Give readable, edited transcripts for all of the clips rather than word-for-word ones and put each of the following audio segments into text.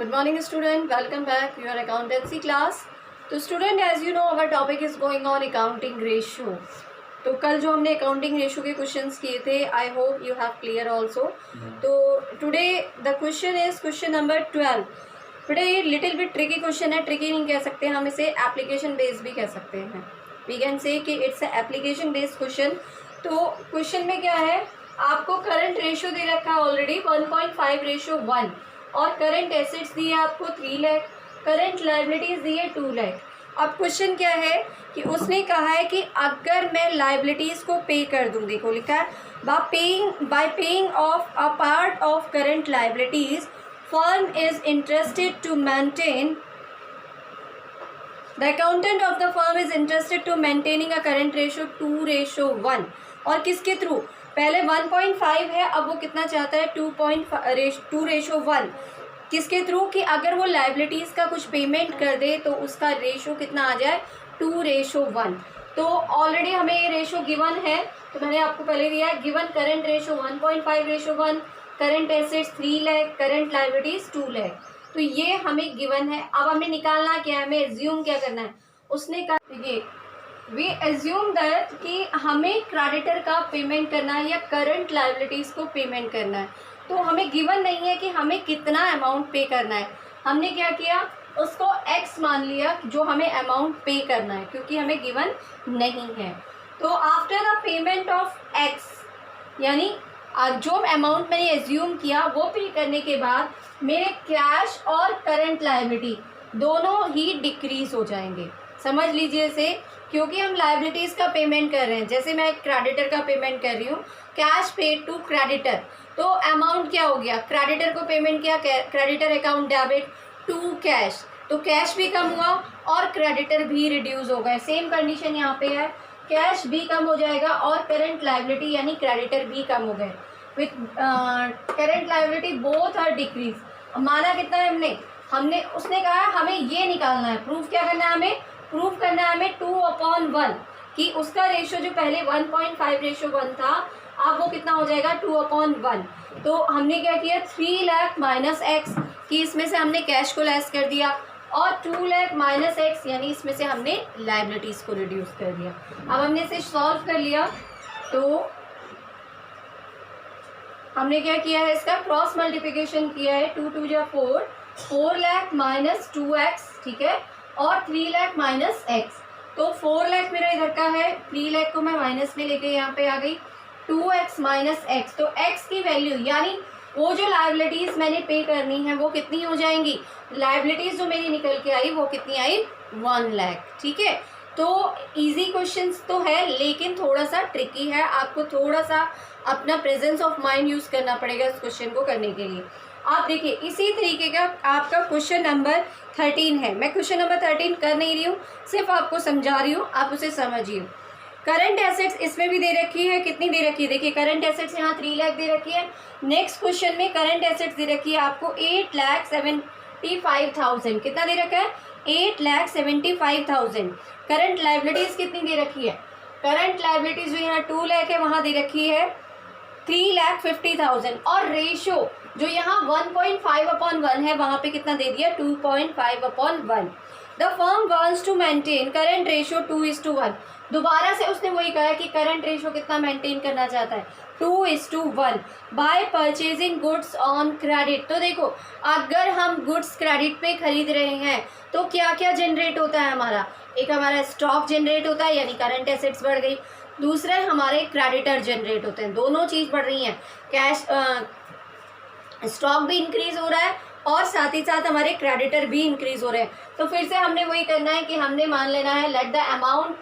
Good morning student, welcome back to your accountancy class. तो student as you know our topic is going on accounting ratio. तो कल जो हमने accounting ratio के questions किए थे I hope you have clear also. तो today the question is question number 12. Today little bit tricky question है, tricky नहीं कह सकते हम इसे application based भी कह सकते हैं. We can say कि it's a application based question. तो question में क्या है, आपको करंट रेशियो दे रखा है ऑलरेडी 1.5:1 और करंट एसेट्स दिए आपको 3 लाख, करंट लायबिलिटीज दिए 2 लाख. अब क्वेश्चन क्या है कि उसने कहा है कि अगर मैं लायबिलिटीज को पे कर दूं, देखो लिखा है by paying of a part of current liabilities firm is interested to maintain the accountant of the firm is interested to maintaining a current ratio 2:1 और किसके थ्रू, पहले 1.5 है, अब वो कितना चाहता है 2:1 किसके थ्रू कि अगर वो लायबिलिटीज़ का कुछ पेमेंट कर दे तो उसका रेशो कितना आ जाए 2:1. तो ऑलरेडी हमें ये रेशो गिवन है, तो मैंने आपको पहले दिया है given current ratio 1.5:1, current assets 3 lakh, current liabilities 2 lakh. तो ये हमें गिवन है. अब हमें निकालना क्या है, हमें एज्यूम क्या करना है. उसने कहा ये वी एज्यूम दैट कि हमें क्रेडिटर का पेमेंट करना है या करंट लायबिलिटीज़ को पेमेंट करना है. तो हमें गिवन नहीं है कि हमें कितना अमाउंट पे करना है. हमने क्या किया, उसको x मान लिया जो हमें अमाउंट पे करना है क्योंकि हमें गिवन नहीं है. तो after the payment of x यानी जो अमाउंट मैंने एज्यूम किया वो पे करने के बाद मेरे कैश और करंट लायबिलिटी दोनों ही डिक्रीज हो जाएंगे. समझ लीजिए इसे, क्योंकि हम लायबिलिटीज़ का पेमेंट कर रहे हैं. जैसे मैं क्रेडिटर का पेमेंट कर रही हूँ, कैश पेड टू क्रेडिटर, तो अमाउंट क्या हो गया, क्रेडिटर को पेमेंट किया, creditor account debit to cash, तो कैश भी कम हुआ और क्रेडिटर भी रिड्यूस हो गए. सेम कंडीशन यहाँ पे है, कैश भी कम हो जाएगा और करंट लायबिलिटी यानी क्रेडिटर भी कम हो गए. With current liability both are decrease. माना कितना है हमने उसने कहा हमें ये निकालना है, प्रूफ क्या करना है, हमें प्रूफ करना है हमें 2/1 कि उसका रेशियो जो पहले 1.5:1 था अब वो कितना हो जाएगा 2/1. तो हमने क्या किया 3 लाख माइनस एक्स कि इसमें से हमने कैश को लेस कर दिया और 2 लाख माइनस एक्स यानी इसमें से हमने लायबिलिटीज़ को रिड्यूस कर दिया. अब हमने इसे सॉल्व कर लिया तो हमने क्या किया है, इसका क्रॉस मल्टीप्लिकेशन किया है. 2 2 जा 4 लाख माइनस 2x, ठीक है, और 3 लाख माइनस एक्स. तो 4 लाख मेरा इधर का है, 3 लाख को मैं माइनस में लेके यहाँ पे आ गई, 2x माइनस एक्स. तो x की वैल्यू यानी वो जो लायबिलिटीज़ मैंने पे करनी है वो कितनी हो जाएंगी, लायबिलिटीज़ जो मेरी निकल के आई वो कितनी आई 1 लाख. ठीक है, तो इजी क्वेश्चंस तो है लेकिन थोड़ा सा ट्रिकी है, आपको थोड़ा सा अपना प्रेजेंस ऑफ माइंड यूज़ करना पड़ेगा इस क्वेश्चन को करने के लिए. आप देखिए इसी तरीके का आपका क्वेश्चन नंबर 13 है. मैं क्वेश्चन नंबर 13 कर नहीं रही हूँ, सिर्फ आपको समझा रही हूँ, आप उसे समझिए. करंट एसेट्स इसमें भी दे रखी है, कितनी दे रखी है, देखिए करंट एसेट्स यहाँ 3 लाख दे रखी है. नेक्स्ट क्वेश्चन में करंट एसेट्स दे रखी है आपको 8,75,000. कितना दे रखा है 8,75,000. करंट लायबिलिटीज़ कितनी दे रखी है, करंट लायबिलिटीज़ जो यहाँ 2 लाख है वहाँ दे रखी है 3,50,000 और रेशो जो यहाँ 1.5/1 है वहाँ पे कितना दे दिया 2.5/1. The firm wants to maintain current ratio 2:1. दोबारा से उसने वही कहा कि करंट रेशो कितना मेंटेन करना चाहता है 2:1 bye purchasing goods on credit. तो देखो अगर हम गुड्स क्रेडिट पे खरीद रहे हैं तो क्या क्या जनरेट होता है हमारा, एक हमारा स्टॉक जनरेट होता है यानी करंट एसेट्स बढ़ गई, दूसरे हमारे क्रेडिटर जनरेट होते हैं, दोनों चीज़ बढ़ रही हैं. कैश स्टॉक भी इंक्रीज हो रहा है और साथ ही साथ हमारे क्रेडिटर भी इंक्रीज हो रहे हैं. तो फिर से हमने वही करना है कि हमने मान लेना है let the amount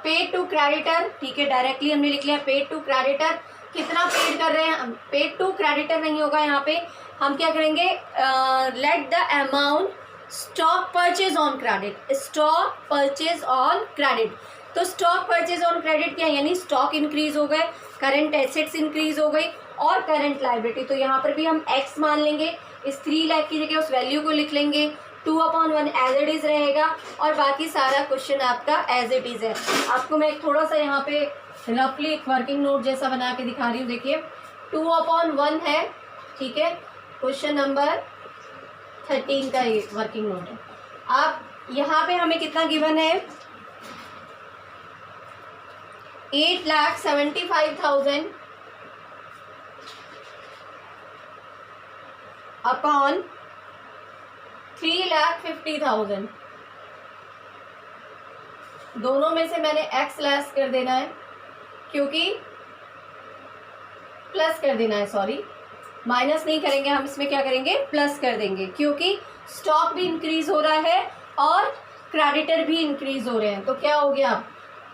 paid to creditor. ठीक है, डायरेक्टली हमने लिख लिया पेड टू क्रेडिटर. कितना पेड कर रहे हैं, पेड टू क्रेडिटर नहीं होगा यहाँ पे, हम क्या करेंगे late the amount stock purchase on credit, stock purchase on credit. तो स्टॉक परचेज ऑन क्रेडिट क्या यानी स्टॉक इंक्रीज हो गए, करंट एसेट्स इंक्रीज हो गई और करंट लायबिलिटी. तो यहाँ पर भी हम x मान लेंगे, इस 3 लाख की जगह उस वैल्यू को लिख लेंगे, 2/1 एज इट इज़ रहेगा और बाकी सारा क्वेश्चन आपका एज इट इज़ है. आपको मैं थोड़ा सा यहाँ पे रफली एक वर्किंग नोट जैसा बना के दिखा रही हूँ. देखिए 2/1 है, ठीक है, क्वेश्चन नंबर 13 का ये वर्किंग नोट है। आप यहाँ पे हमें कितना गिवन है, 8,75,000 अपॉन 3,50,000। दोनों में से मैंने x लेस कर देना है, क्योंकि प्लस कर देना है, सॉरी माइनस नहीं करेंगे हम, इसमें क्या करेंगे, प्लस कर देंगे, क्योंकि स्टॉक भी इंक्रीज हो रहा है और क्रेडिटर भी इंक्रीज हो रहे हैं। तो क्या हो गया,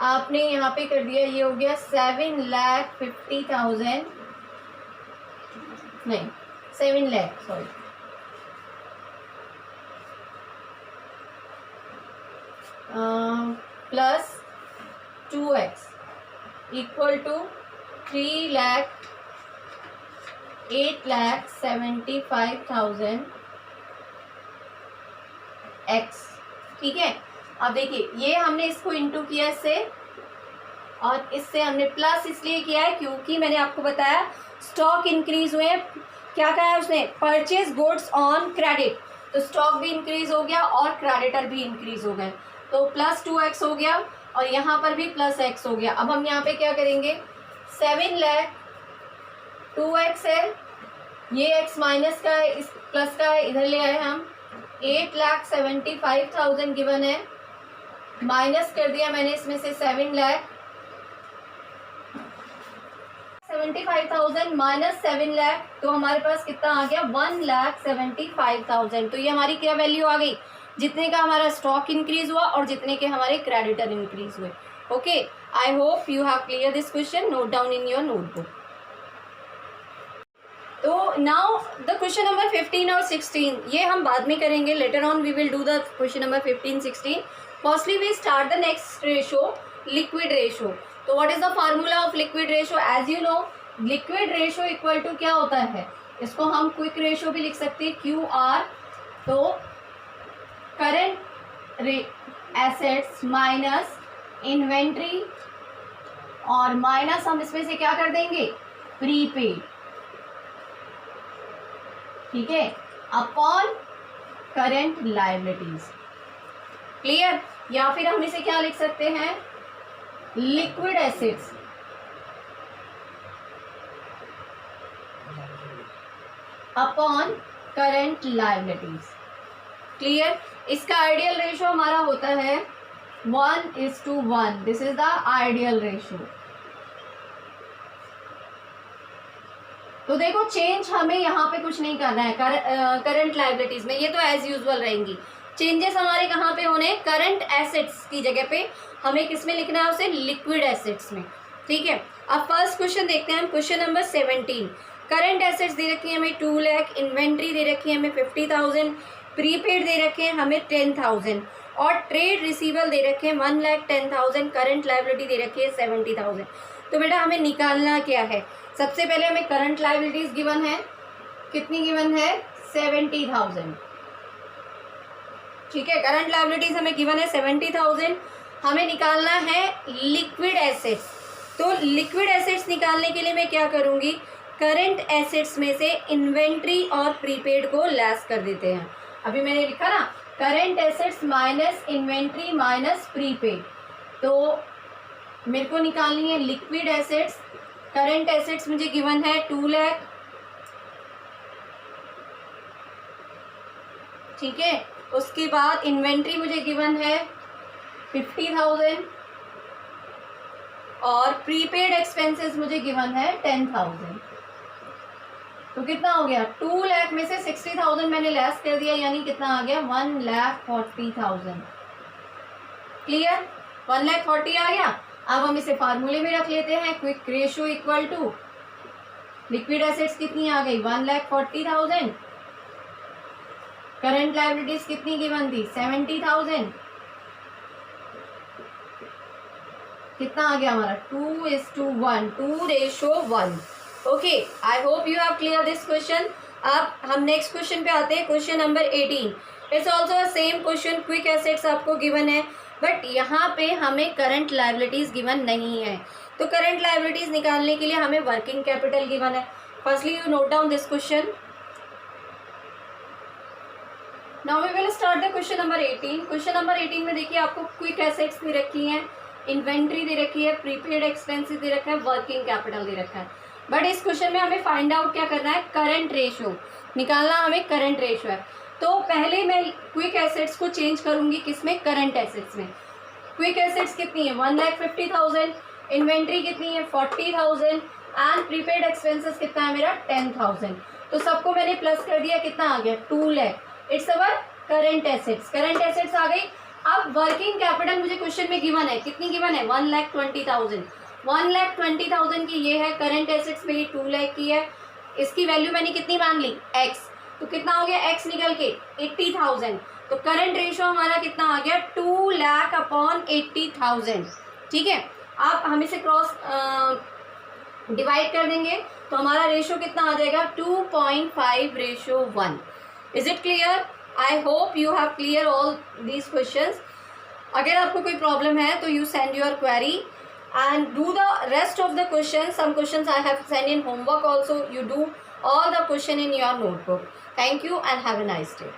आपने यहाँ पे कर दिया, ये हो गया 7,50,000, नहीं 7 lakh, sorry plus 2x equal to 8,75,000 x। ठीक है, अब देखिए ये हमने इसको इंटू किया इससे, और इससे हमने प्लस इसलिए किया है क्योंकि मैंने आपको बताया स्टॉक इंक्रीज हुए हैं। क्या कहा है उसने, परचेज गुड्स ऑन क्रेडिट, तो स्टॉक भी इंक्रीज हो गया और क्रेडिटर भी इंक्रीज हो गए, तो प्लस 2x हो गया और यहाँ पर भी प्लस x हो गया। अब हम यहाँ पे क्या करेंगे, 7 लाख 2x है, ये x माइनस का है, इस प्लस का है, इधर ले आए हम, 8,75,000 गिवन है, माइनस कर दिया मैंने इसमें से 7,75,000 माइनस 7 लाख, तो हमारे पास कितना आ गया, 1,75,000। तो ये हमारी क्या वैल्यू आ गई, जितने का हमारा स्टॉक इंक्रीज हुआ और जितने के हमारे क्रेडिटर इंक्रीज हुए। Okay, I hope you have clear this question, note down in your notebook. तो नाउ द क्वेश्चन नंबर 15 और 16 ये हम बाद में करेंगे, later on we will do the question number 15, 16। Firstly we start the next ratio, liquid ratio. तो what is the formula of liquid ratio, as you know liquid ratio equal to क्या होता है, इसको हम क्विक रेशो भी लिख सकते हैं, QR। तो करंट एसेट्स माइनस इन्वेंट्री, और माइनस हम इसमें से क्या कर देंगे, प्रीपेड, ठीक है, अपॉन करंट लायबिलिटीज। क्लियर, या फिर हम इसे क्या लिख सकते हैं, liquid assets upon current liabilities. Clear, इसका आइडियल रेशो हमारा होता है 1:1, this is the ideal ratio. तो देखो चेंज हमें यहाँ पे कुछ नहीं करना है करंट लायबिलिटीज में, ये तो एज यूजुअल रहेंगी। चेंजेस हमारे कहाँ पे होने, करंट एसेट्स की जगह पे हमें किस में लिखना है, उसे लिक्विड एसेट्स में। ठीक है, अब फर्स्ट क्वेश्चन देखते हैं हम, क्वेश्चन नंबर 17। करंट एसेट्स दे रखी है हमें 2 लाख, इन्वेंट्री दे रखी है हमें 50,000, प्रीपेड दे रखे हैं हमें 10,000, और ट्रेड रिसीवल दे रखे हैं 1,10,000, करंट लायबिलिटी दे रखी है 70,000। तो बेटा हमें निकालना क्या है, सबसे पहले हमें करंट लायबिलिटीज गिवन है, कितनी गिवन है, 70,000। ठीक है, करंट लायबिलिटीज हमें गिवन है 70,000। हमें निकालना है लिक्विड एसेट्स। तो लिक्विड एसेट्स निकालने के लिए मैं क्या करूंगी, करंट एसेट्स में से इन्वेंट्री और प्रीपेड को लेस कर देते हैं। अभी मैंने लिखा ना, current assets minus inventory minus prepaid, तो मेरे को निकालनी है लिक्विड एसेट्स। करंट एसेट्स मुझे गिवन है 2 लाख, ठीक है, उसके बाद इन्वेंट्री मुझे गिवन है 50,000, और प्रीपेड एक्सपेंसेस मुझे गिवन है 10,000। तो कितना हो गया, 2 लाख में से 60,000 मैंने लेस कर दिया, यानी कितना आ गया, 1,40,000। क्लियर, 1,40,000 आ गया। अब हम इसे फार्मूले में रख लेते हैं, quick ratio equal to liquid assets कितनी आ गई, 1,40,000, करंट लायबिलिटीज कितनी गिवन थी, 70,000, कितना आ गया हमारा, 2:1, 2:1। Okay, I hope you have clear this question. अब हम नेक्स्ट क्वेश्चन पे आते हैं, question number 18। It's also same question, quick assets आपको गिवन है, बट यहाँ पे हमें करंट लायबिलिटीज गिवन नहीं है। तो करंट लायबिलिटीज निकालने के लिए हमें वर्किंग कैपिटल गिवन है। Firstly you note down this question. Now we will start the question number 18। Question number 18 में देखिए आपको क्विक एसेट्स दे रखी हैं, इन्वेंट्री दे रखी है, प्रीपेड एक्सपेंसेस दे रखा है, वर्किंग कैपिटल दे रखा है। बट इस क्वेश्चन में हमें फाइंड आउट क्या करना है, करंट रेशियो निकालना, हमें करंट रेशियो है। तो पहले मैं क्विक एसेट्स को चेंज करूंगी किसमें, करंट एसेट्स में। क्विक एसेट्स कितनी है 1,50,000, इन्वेंट्री कितनी है 40,000 एंड प्रीपेड एक्सपेंसेस कितना है मेरा 10,000। तो सबको मैंने प्लस कर दिया, कितना आ गया 2 lakh. It's our current assets, current assets आ गई। अब वर्किंग कैपिटल मुझे क्वेश्चन में गिवन है, कितनी गिवन है 1,20,000। 1,20,000 की ये है, करंट एसेट्स मेरी 2 लाख की है, इसकी वैल्यू मैंने कितनी मान ली x, तो कितना हो गया x निकल के 80,000। तो करंट रेशियो हमारा कितना आ गया 2 लाख अपॉन 80,000। ठीक है, आप हम इसे क्रॉस डिवाइड कर देंगे तो हमारा रेशियो कितना आ जाएगा 2.5:1। Is it clear? I hope you have clear all these questions. अगर आपको कोई प्रॉब्लम है तो you send your query and do the rest of the questions. Some questions I have sent in homework also. You do all the question in your notebook. Thank you and have a nice day.